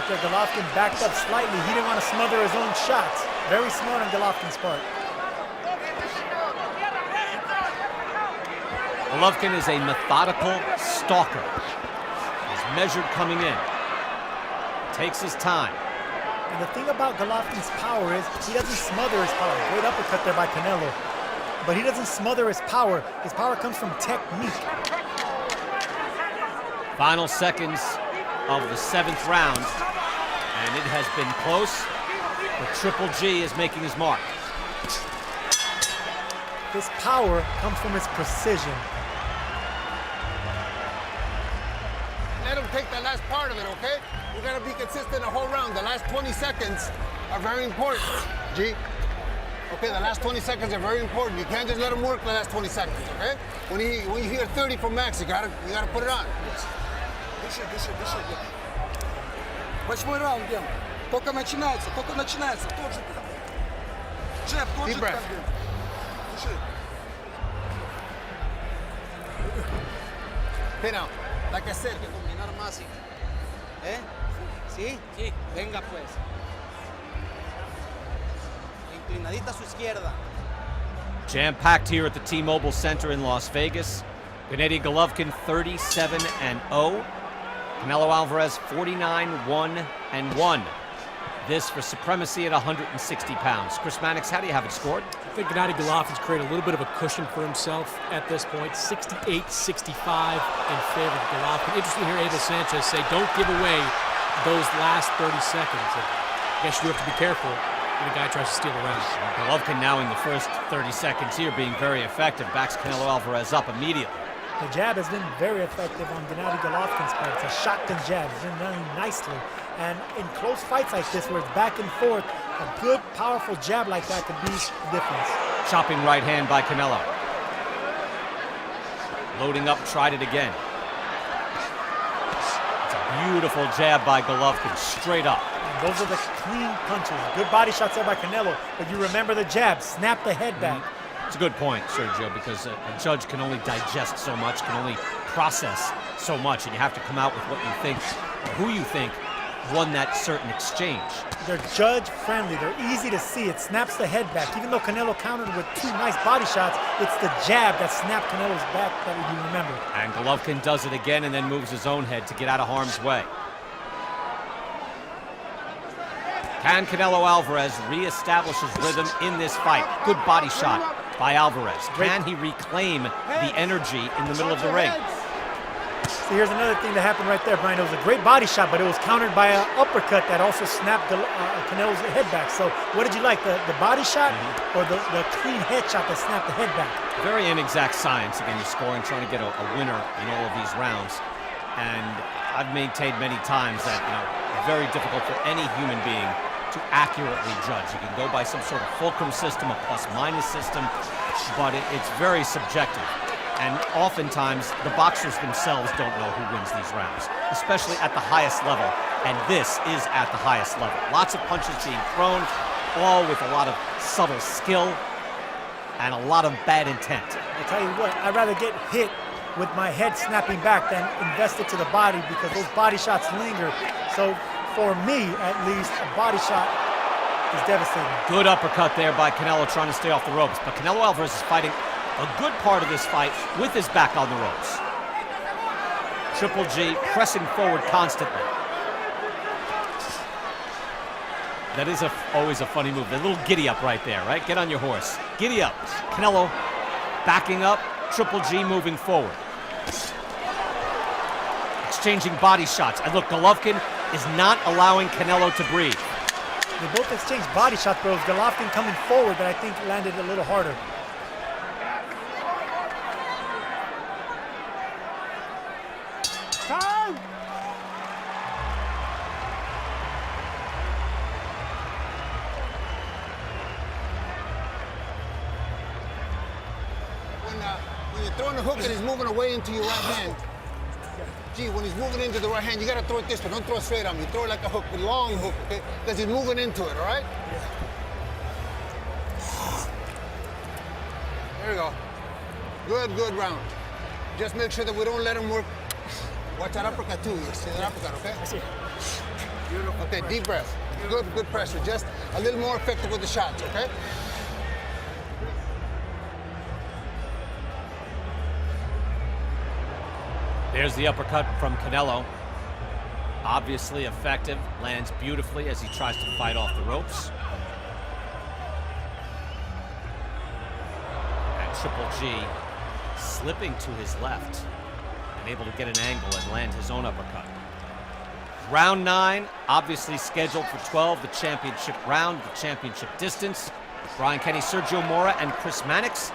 Okay, Golovkin backed up slightly. He didn't want to smother his own shots. Very smart on Golovkin's part. Golovkin is a methodical stalker. He's measured coming in. Takes his time. And the thing about Golovkin's power is he doesn't smother his power. Great uppercut there by Canelo. But he doesn't smother his power. His power comes from technique. Final seconds of the 7th round. And it has been close. But Triple G is making his mark. His power comes from his precision. Let him take that last part of it, okay? We gotta be consistent the whole round. The last 20 seconds are very important, G. Okay, the last 20 seconds are very important. You can't just let him work the last 20 seconds, okay? When you hear 30 from Max, you gotta put it on. Восьмой раунд, Дем. Только начинается. Тот же джеб, тот Deep же breath. Дыши. Okay, now, like I said, Combinar más, ¿eh? ¿Sí? Sí. Venga, pues. Inclinadita a su izquierda. Jam-packed here at the T-Mobile Center in Las Vegas. Gennady Golovkin 37-0. Canelo Alvarez 49-1-1. This for supremacy at 160 pounds. Chris Mannix, how do you have it scored? I think Gennady Golovkin's created a little bit of a cushion for himself at this point. 68-65 in favor of Golovkin. Interesting to hear Abel Sanchez say, don't give away those last 30 seconds. And I guess you have to be careful when a guy tries to steal a round. Golovkin now in the first 30 seconds here being very effective. Backs Canelo Alvarez up immediately. The jab has been very effective on Gennady Golovkin's part. It's a shotgun jab. It's been running nicely. And in close fights like this, where it's back and forth, a good, powerful jab like that could be the difference. Chopping right hand by Canelo. Loading up, tried it again. It's a beautiful jab by Golovkin, straight up. And those are the clean punches. Good body shots there by Canelo, but you remember the jab. Snap the head back. It's a good point, Sergio, because a judge can only digest so much, can only process so much, and you have to come out with what you think, or who you think won that certain exchange. They're judge-friendly. They're easy to see. It snaps the head back. Even though Canelo countered with 2 nice body shots, it's the jab that snapped Canelo's back that you remember. And Golovkin does it again and then moves his own head to get out of harm's way. Can Canelo Alvarez reestablish his rhythm in this fight? Good body shot by Alvarez. Can he reclaim the energy in the middle of the ring? See, here's another thing that happened right there, Brian. It was a great body shot, but it was countered by an uppercut that also snapped Canelo's head back. So what did you like, the body shot or the clean head shot that snapped the head back? Very inexact science. Again, you're scoring, trying to get a winner in all of these rounds. And I've maintained many times that, very difficult for any human being to accurately judge. You can go by some sort of fulcrum system, a plus-minus system, but it's very subjective. And oftentimes, the boxers themselves don't know who wins these rounds, especially at the highest level. And this is at the highest level. Lots of punches being thrown, all with a lot of subtle skill and a lot of bad intent. I tell you what, I'd rather get hit with my head snapping back than invest it to the body, because those body shots linger. So for me, at least, a body shot is devastating. Good uppercut there by Canelo, trying to stay off the ropes. But Canelo Alvarez is fighting a good part of this fight with his back on the ropes. Triple G pressing forward constantly. That is always a funny move. The little giddy up right there, right? Get on your horse. Giddy up. Canelo backing up. Triple G moving forward. Exchanging body shots. And look, Golovkin is not allowing Canelo to breathe. They both exchanged body shots, but it was Golovkin coming forward that I think landed a little harder. Time! When you're throwing the hook and he's moving away into your right hand, gee, when he's moving into the right hand, you gotta throw it this way. Don't throw it straight on me. Throw it like a hook, a long hook, okay? Because he's moving into it, all right? There we go. Good round. Just make sure that we don't let him work. Watch that uppercut too. You see that uppercut, okay? I see. Okay, deep breath. Good pressure. Just a little more effective with the shots, okay? There's the uppercut from Canelo. Obviously effective. Lands beautifully as he tries to fight off the ropes. And Triple G slipping to his left and able to get an angle and land his own uppercut. Round 9, obviously scheduled for 12, the championship round, the championship distance. Brian Kenny, Sergio Mora, and Chris Mannix.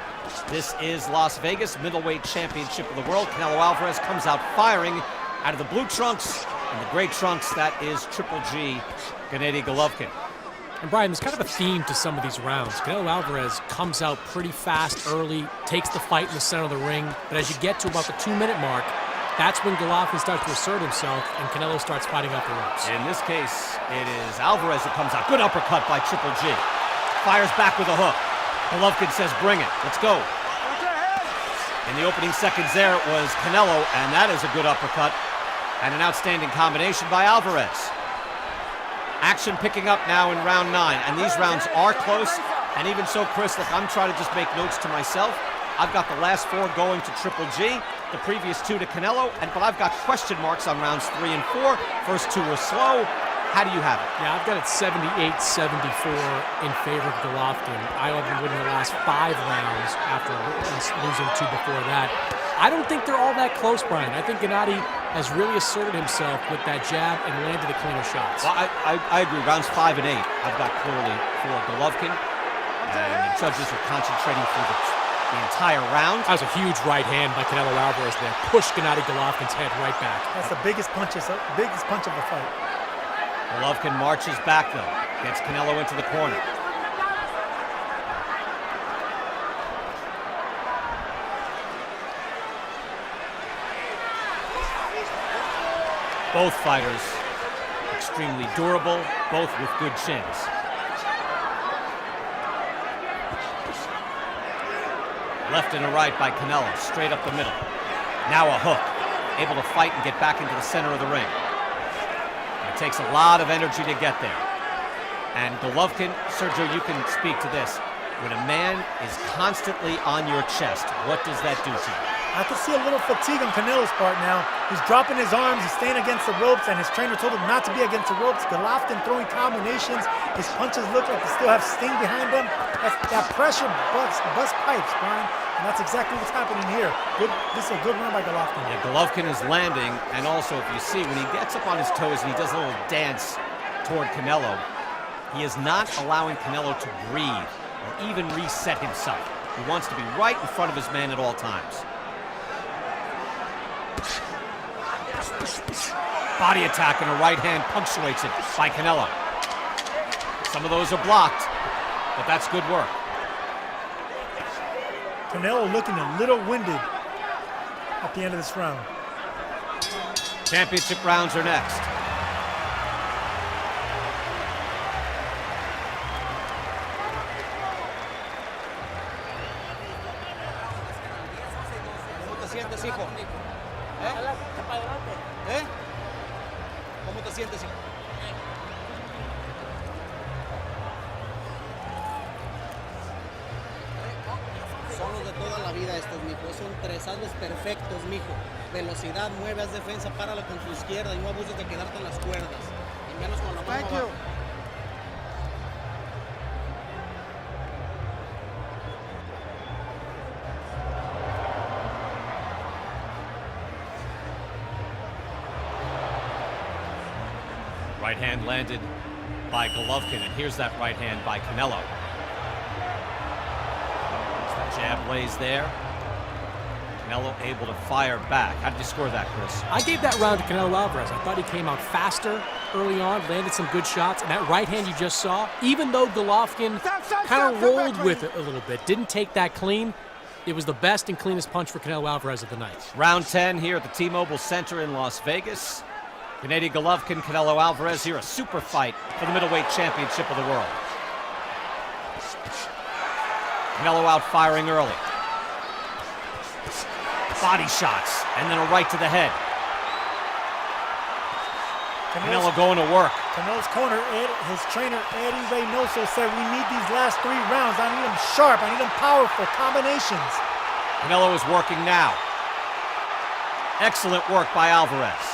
This is Las Vegas middleweight championship of the world. Canelo Alvarez comes out firing out of the blue trunks. And the gray trunks, that is Triple G, Gennady Golovkin. And Brian, there's kind of a theme to some of these rounds. Canelo Alvarez comes out pretty fast early, takes the fight in the center of the ring, but as you get to about the 2-minute mark, that's when Golovkin starts to assert himself and Canelo starts fighting off the ropes. In this case, it is Alvarez who comes out. Good uppercut by Triple G. Fires back with a hook. Golovkin says, bring it, let's go. In the opening seconds there, it was Canelo, and that is a good uppercut and an outstanding combination by Alvarez. Action picking up now in round 9, and these rounds are close. And even so, Chris, look, I'm trying to just make notes to myself. I've got the last 4 going to Triple G, the previous 2 to Canelo, but I've got question marks on rounds 3 and 4. First 2 were slow. How do you have it? Yeah, I've got it 78-74 in favor of Golovkin. I have been winning the last 5 rounds after losing 2 before that. I don't think they're all that close, Brian. I think Gennady has really asserted himself with that jab and landed the cleaner shots. Well, I agree. Rounds 5 and 8, I've got clearly for Golovkin. And the judges are concentrating through the entire round. That was a huge right hand by Canelo Alvarez there. Pushed Gennady Golovkin's head right back. That's the biggest punch of the fight. Golovkin marches back, though. Gets Canelo into the corner. Both fighters extremely durable, both with good chins. Left and a right by Canelo, straight up the middle. Now a hook, able to fight and get back into the center of the ring. It takes a lot of energy to get there. And Golovkin, Sergio, you can speak to this. When a man is constantly on your chest, what does that do to you? I can see a little fatigue on Canelo's part now. He's dropping his arms, he's staying against the ropes, and his trainer told him not to be against the ropes. Golovkin throwing combinations. His punches look like they still have sting behind them. That pressure bust pipes, Brian. And that's exactly what's happening here. This is a good run by Golovkin. Yeah, Golovkin is landing, and also if you see, when he gets up on his toes and he does a little dance toward Canelo, he is not allowing Canelo to breathe or even reset himself. He wants to be right in front of his man at all times. Body attack and a right hand punctuates it by Canelo. Some of those are blocked, but that's good work. Canelo looking a little winded at the end of this round. Championship rounds are next. ¿Cómo te sientes, hijo? ¿Cómo te sientes, hijo? Son los de toda la vida estos, mijo. Son tresados perfectos, mijo. Velocidad, mueve, haz defensa, párala con tu izquierda y no abuses de quedarte en las cuerdas. Y menos con la mano abajo. Right hand landed by Golovkin, and here's that right hand by Canelo. As the jab lays there. Canelo able to fire back. How did you score that, Chris? I gave that round to Canelo Alvarez. I thought he came out faster early on, landed some good shots, and that right hand you just saw, even though Golovkin kind of rolled with it a little bit, didn't take that clean, it was the best and cleanest punch for Canelo Alvarez of the night. Round 10 here at the T-Mobile Center in Las Vegas. Gennady Golovkin, Canelo Alvarez here, a super fight for the middleweight championship of the world. Canelo out firing early. Body shots, and then a right to the head. Canelo going to work. Canelo's corner, his trainer, Eddie Reynoso, said we need these last 3 rounds. I need them sharp. I need them powerful combinations. Canelo is working now. Excellent work by Alvarez.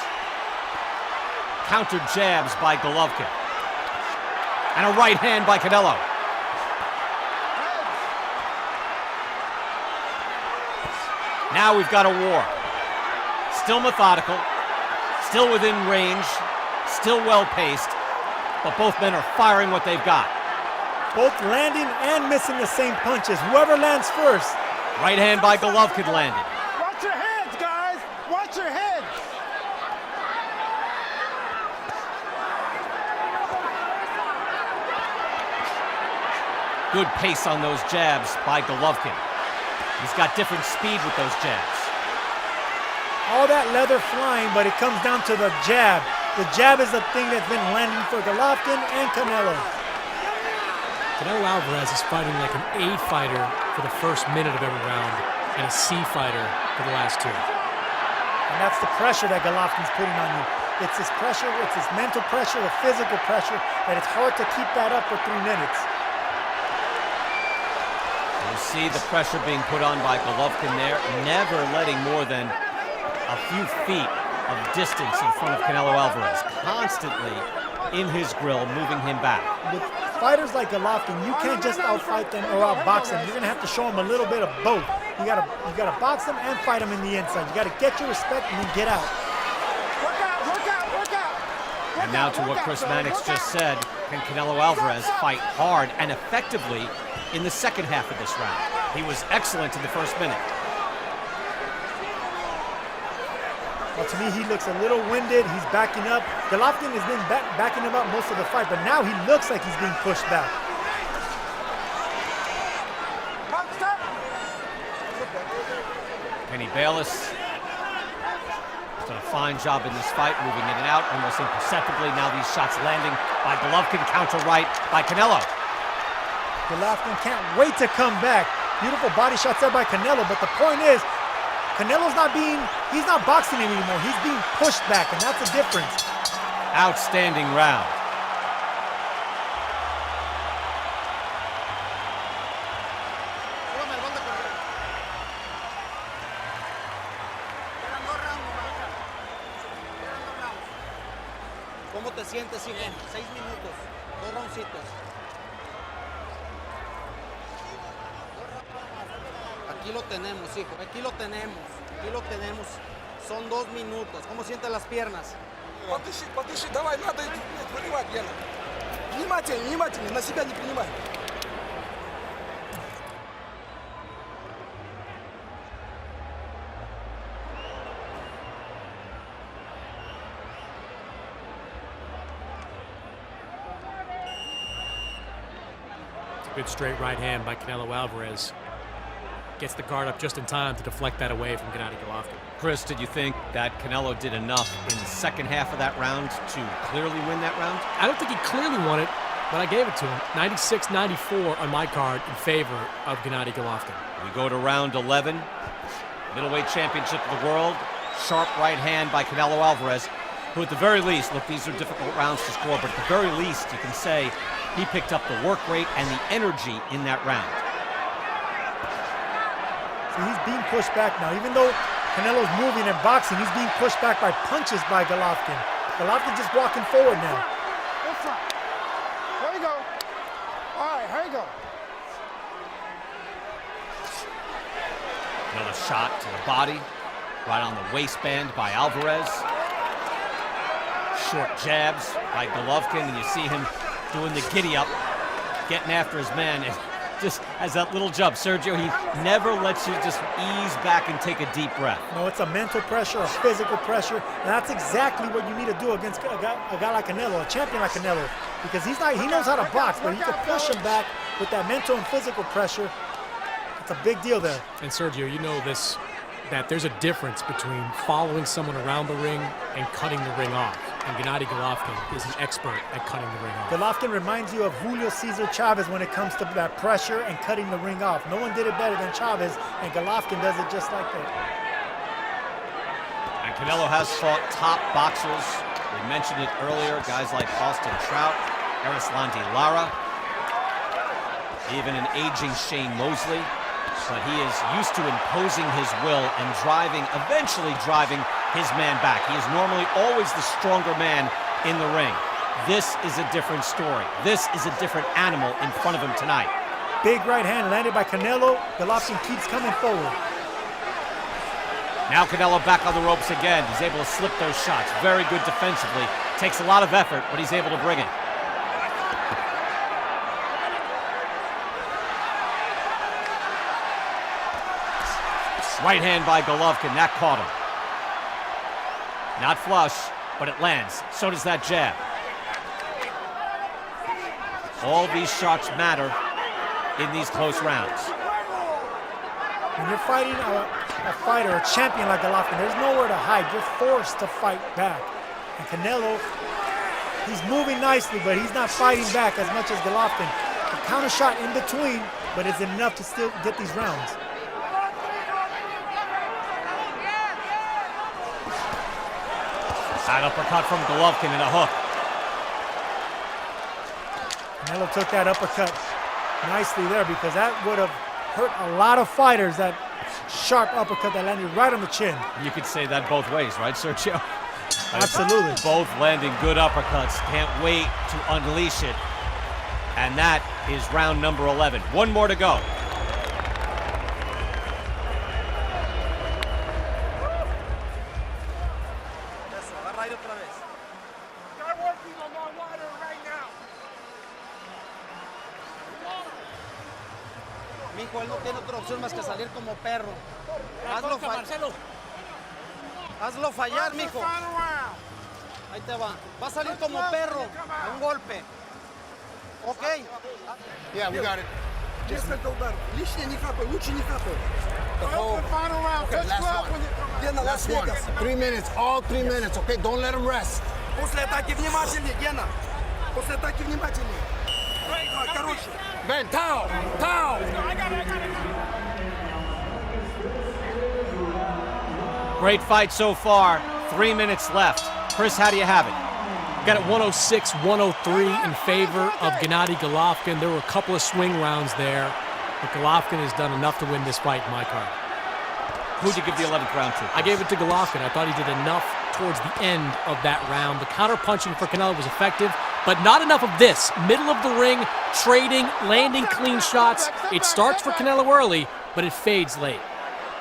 Counter jabs by Golovkin. And a right hand by Canelo. Now we've got a war. Still methodical, still within range, still well-paced, but both men are firing what they've got. Both landing and missing the same punches. Whoever lands first. Right hand by Golovkin landed. Watch your heads, guys. Watch your heads. Good pace on those jabs by Golovkin. He's got different speed with those jabs. All that leather flying, but it comes down to the jab. The jab is the thing that's been landing for Golovkin and Canelo. Canelo Alvarez is fighting like an A fighter for the first minute of every round and a C fighter for the last 2. And that's the pressure that Golovkin's putting on you. It's his pressure, it's his mental pressure, the physical pressure, that it's hard to keep that up for 3 minutes. You see the pressure being put on by Golovkin there, never letting more than a few feet of distance in front of Canelo Alvarez, constantly in his grill, moving him back. With fighters like Golovkin, you can't just outfight them or outbox them. You're gonna have to show them a little bit of both. You gotta box them and fight them in the inside. You gotta get your respect and then get out. Work out, work out, work out. And now to what Chris Mannix just said, can Canelo Alvarez fight hard and effectively in the second half of this round? He was excellent in the first minute. Well, to me, he looks a little winded. He's backing up. Golovkin has been backing him up most of the fight, but now he looks like he's being pushed back. Kenny Bayless has done a fine job in this fight, moving in and out almost imperceptibly. Now these shots landing by Golovkin, counter right by Canelo. Golovkin can't wait to come back. Beautiful body shots there by Canelo, but the point is, Canelo's he's not boxing anymore. He's being pushed back, and that's the difference. Outstanding round. ¿Cómo te sientes, hijo? 6 minutos, 2 roundcitos. Aquí lo tenemos, hijo. Aquí lo tenemos. Aquí lo tenemos. Son 2 minutos. ¿Cómo sientes las piernas? Подыши, давай, надо принимать, Гена. Внимательно, внимательно, на себя не принимай. Good straight right hand by Canelo Alvarez. Gets the guard up just in time to deflect that away from Gennady Golovkin. Chris, did you think that Canelo did enough in the second half of that round to clearly win that round? I don't think he clearly won it, but I gave it to him. 96-94 on my card in favor of Gennady Golovkin. We go to round 11. Middleweight championship of the world. Sharp right hand by Canelo Alvarez, who at the very least, look, these are difficult rounds to score, but at the very least, you can say he picked up the work rate and the energy in that round. So he's being pushed back now. Even though Canelo's moving and boxing, he's being pushed back by punches by Golovkin. Golovkin just walking forward now. Good front. There you go. All right, here you go. Another shot to the body, right on the waistband by Alvarez. short jabs by Golovkin, and you see him doing the giddy up, getting after his man, and just has that little jump. Sergio, he never lets you just ease back and take a deep breath. No, it's a mental pressure, a physical pressure, and that's exactly what you need to do against a guy like Canelo, a champion like Canelo, because he knows how to box, but he can push him back with that mental and physical pressure. It's a big deal there. And Sergio, you know this, that there's a difference between following someone around the ring and cutting the ring off. And Gennady Golovkin is an expert at cutting the ring off. Golovkin reminds you of Julio Cesar Chavez when it comes to that pressure and cutting the ring off. No one did it better than Chavez, and Golovkin does it just like that. And Canelo has fought top boxers. We mentioned it earlier, guys like Austin Trout, Erislandy Lara, even an aging Shane Mosley. But he is used to imposing his will and eventually driving his man back. He is normally always the stronger man in the ring. This is a different story. This is a different animal in front of him tonight. Big right hand landed by Canelo. Golovkin keeps coming forward. Now Canelo back on the ropes again. He's able to slip those shots. Very good defensively. Takes a lot of effort, but he's able to bring it. Right hand by Golovkin, that caught him. Not flush, but it lands. So does that jab. All these shots matter in these close rounds. When you're fighting a fighter, a champion like Golovkin, there's nowhere to hide. You're forced to fight back. And Canelo, he's moving nicely, but he's not fighting back as much as Golovkin. A counter shot in between, but it's enough to still get these rounds. Side uppercut from Golovkin and a hook. Canelo took that uppercut nicely there because that would have hurt a lot of fighters, that sharp uppercut that landed right on the chin. You could say that both ways, right, Sergio? Absolutely. Both landing good uppercuts. Can't wait to unleash it. And that is round number 11. One more to go. Mijo, él no tiene otra opción más que salir como perro. Hazlo fallar, mijo. Ahí te va. Va a salir como perro a un golpe. Ok. Yeah, we got it. Лишнее не хапай, лучше не хапай. The whole Final round. Okay, last one. Гена, Last one. Лас-Вегас. 3 minutes, all 3 minutes, okay? Don't let him rest. После атаки внимательнее, Гена. После атаки внимательнее. Короче. Ben, towel, towel. Great fight so far. 3 minutes left. Chris, how do you have it? Got it 106-103 in favor of Gennady Golovkin. There were a couple of swing rounds there, but Golovkin has done enough to win this fight in my card. Who'd you give the 11th round to? I gave it to Golovkin. I thought he did enough towards the end of that round. The counter-punching for Canelo was effective, but not enough of this. Middle of the ring, trading, landing clean shots. It starts for Canelo early, but it fades late.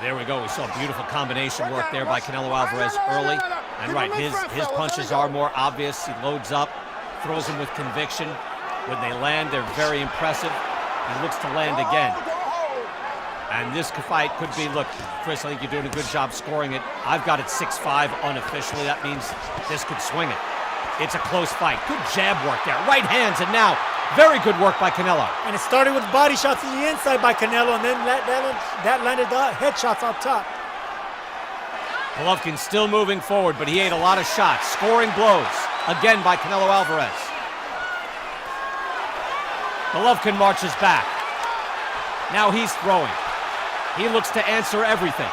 There we go. We saw beautiful combination work there by Canelo Alvarez early. And right, his punches are more obvious. He loads up, throws them with conviction. When they land, they're very impressive. He looks to land again. And this fight could be, look, Chris, I think you're doing a good job scoring it. I've got it 6-5 unofficially. That means this could swing it. It's a close fight. Good jab work there. Right hands, and now very good work by Canelo. And it started with body shots on the inside by Canelo, and then that landed the headshots up top. Golovkin still moving forward, but he ate a lot of shots. Scoring blows, again by Canelo Alvarez. Golovkin marches back. Now he's throwing. He looks to answer everything.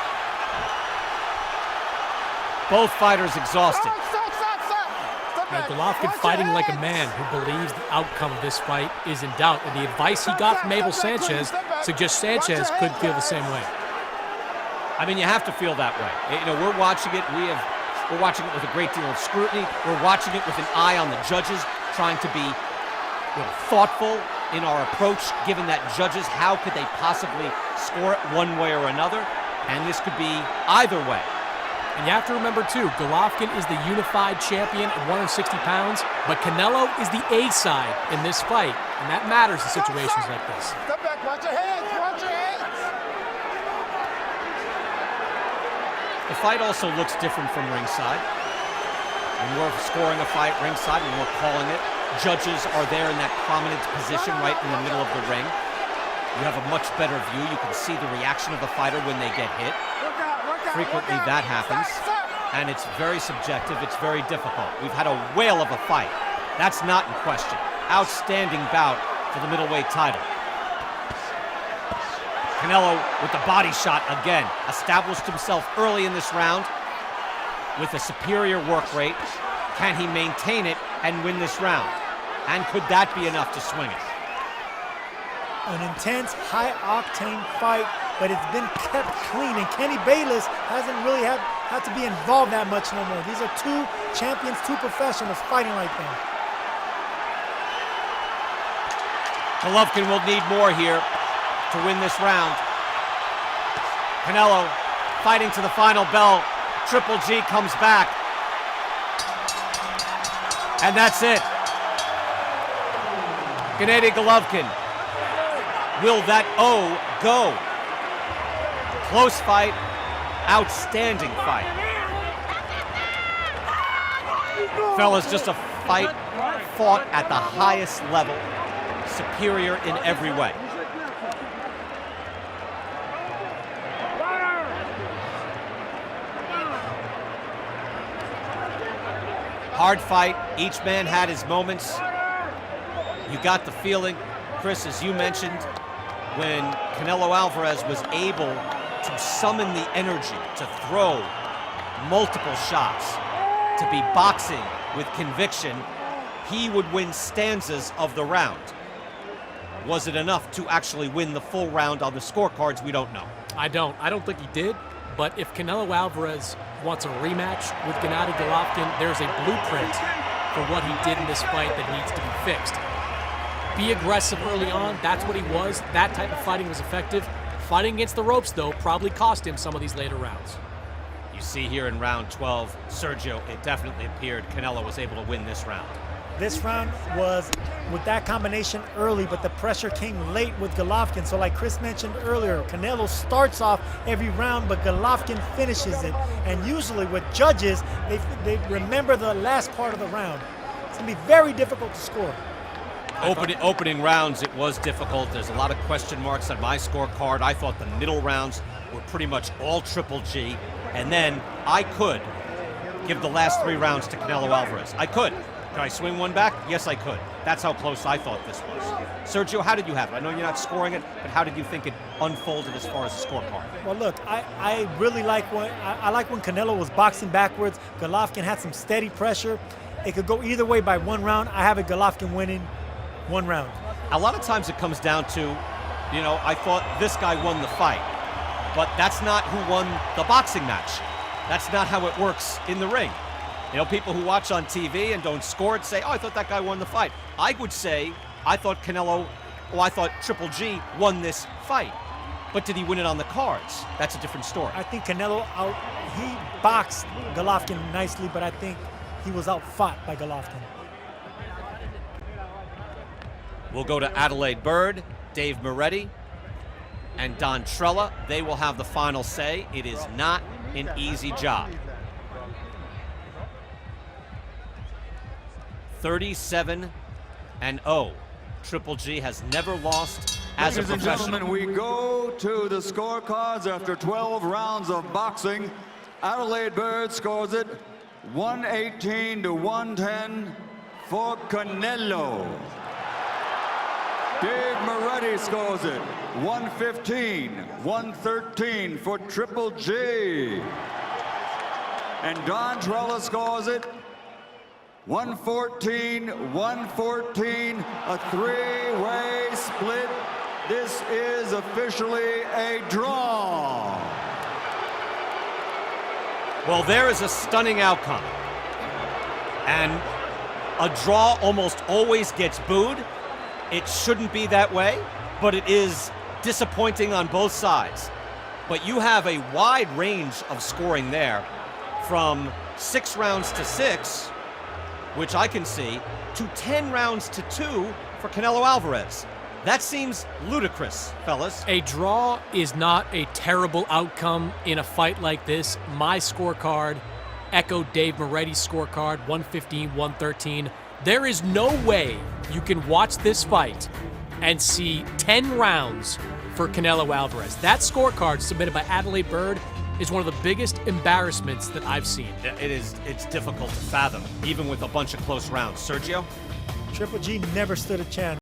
Both fighters exhausted. Now, Golovkin fighting like a man who believes the outcome of this fight is in doubt, and the advice he got from Abel Sanchez suggests Sanchez could feel the same way. I mean, you have to feel that way. You know, we're watching it. We're watching it with a great deal of scrutiny. We're watching it with an eye on the judges, trying to be thoughtful in our approach, given that judges, how could they possibly score it one way or another? And this could be either way. And you have to remember, too, Golovkin is the unified champion at 160 pounds, but Canelo is the A side in this fight, and that matters in situations like this. Step back, watch your hands, watch your hands. The fight also looks different from ringside. When we're scoring a fight ringside, when we're calling it, judges are there in that prominent position right in the middle of the ring. You have a much better view. You can see the reaction of the fighter when they get hit. Frequently that happens, and it's very subjective. It's very difficult. We've had a whale of a fight. That's not in question. Outstanding bout for the middleweight title. Canelo with the body shot again. Established himself early in this round with a superior work rate. Can he maintain it and win this round? And could that be enough to swing it? An intense, high-octane fight, but it's been kept clean, and Kenny Bayless hasn't really had to be involved that much no more. These are two champions, two professionals fighting like that. Golovkin will need more here to win this round. Canelo fighting to the final bell. Triple G comes back. And that's it. Gennady Golovkin. Will that O go? Close fight, outstanding fight. Fellas, just a fight fought at the highest level, superior in every way. Hard fight, each man had his moments. You got the feeling, Chris, as you mentioned, when Canelo Alvarez was able to summon the energy to throw multiple shots, to be boxing with conviction, he would win stanzas of the round. Was it enough to actually win the full round on the scorecards? We don't know. I don't think he did, but if Canelo Alvarez wants a rematch with Gennady Golovkin, there's a blueprint for what he did in this fight that needs to be fixed. Be aggressive early on, that's what he was. That type of fighting was effective. Fighting against the ropes, though, probably cost him some of these later rounds. You see here in round 12, Sergio, it definitely appeared Canelo was able to win this round. This round was with that combination early, but the pressure came late with Golovkin. So like Chris mentioned earlier, Canelo starts off every round, but Golovkin finishes it. And usually with judges, they remember the last part of the round. It's gonna be very difficult to score. Opening rounds, it was difficult. There's a lot of question marks on my scorecard. I thought the middle rounds were pretty much all Triple G. And then I could give the last 3 rounds to Canelo Alvarez. I could. Could I swing one back? Yes, I could. That's how close I thought this was. Sergio, how did you have it? I know you're not scoring it, but how did you think it unfolded as far as the scorecard? Well, look, I really like I like when Canelo was boxing backwards. Golovkin had some steady pressure. It could go either way by 1 round. I have a Golovkin winning 1 round. A lot of times it comes down to, you know, I thought this guy won the fight, but that's not who won the boxing match. That's not how it works in the ring. You know, people who watch on TV and don't score it say, oh, I thought that guy won the fight. I would say, I thought Triple G won this fight. But did he win it on the cards? That's a different story. I think Canelo he boxed Golovkin nicely, but I think he was outfought by Golovkin. We'll go to Adelaide Bird, Dave Moretti, and Don Trella. They will have the final say. It is not an easy job. 37-0. Triple G has never lost as a professional. Ladies and gentlemen, we go to the scorecards after 12 rounds of boxing. Adelaide Bird scores it 118-110 for Canelo. Dave Moretti scores it 115-113 for Triple G. And Don Trella scores it 114-114, a 3-way split. This is officially a draw. Well, there is a stunning outcome. And a draw almost always gets booed. It shouldn't be that way, but it is disappointing on both sides. But you have a wide range of scoring there. from 6 rounds to 6, which I can see, to 10 rounds to 2 for Canelo Alvarez. That seems ludicrous, fellas. A draw is not a terrible outcome in a fight like this. My scorecard echoed Dave Moretti's scorecard, 115-113. There is no way you can watch this fight and see 10 rounds for Canelo Alvarez. That scorecard submitted by Adelaide Bird is one of the biggest embarrassments that I've seen. It's difficult to fathom, even with a bunch of close rounds. Sergio? Triple G never stood a chance.